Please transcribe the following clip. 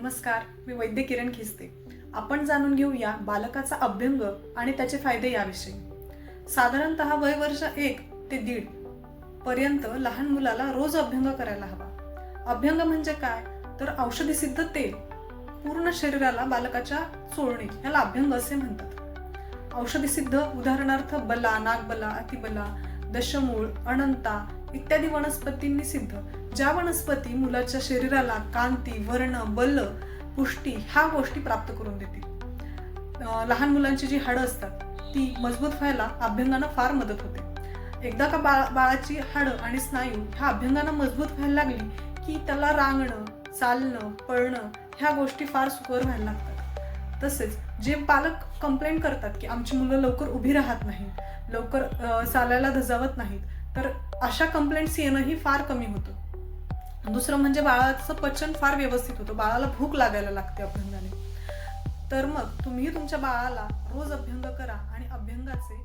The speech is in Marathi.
नमस्कार, मी वैद्य किरण खिस्ते. आपण जाणून घेऊया बालकाचा अभ्यंग आणि त्याचे फायदे याविषयी. साधारणतः वय वर्ष 1 ते 1.5 पर्यंत लहान मुलाला रोज अभ्यंग करायला हवा. अभ्यंग म्हणजे काय, तर औषधी सिद्ध तेल पूर्ण शरीराला बालकाच्या चोळणे याला अभ्यंग असे म्हणतात. औषधी सिद्ध उदाहरणार्थ बला, नागबला, अतिबला, दशमूळ, अनंता इत्यादी वनस्पतींनी सिद्ध, ज्या वनस्पती मुलाच्या शरीराला कांती, वर्ण, बल, पुष्टी ह्या गोष्टी प्राप्त करून देतील. लहान मुलांची जी हाडं असतात ती मजबूत व्हायला अभ्यंगानं फार मदत होते. एकदा का बाळाची हाडं आणि स्नायू ह्या अभ्यंगानं मजबूत व्हायला लागली की त्याला रांगणं, चालणं, पळणं ह्या गोष्टी फार सुकर व्हायला लागतात. तसेच जे पालक कंप्लेंट करतात की आमची मुलं लवकर उभी राहत नाहीत, लवकर चालायला धजावत नाहीत, तर अशा कंप्लेंट्स येणंही फार कमी होतं. दुसरं म्हणजे बाळाचं पचन फार व्यवस्थित होतं, बाळाला भूक लागायला लागते अभ्यंगाने. तर मग तुम्ही तुमच्या बाळाला रोज अभ्यंग करा आणि अभ्यंगाचे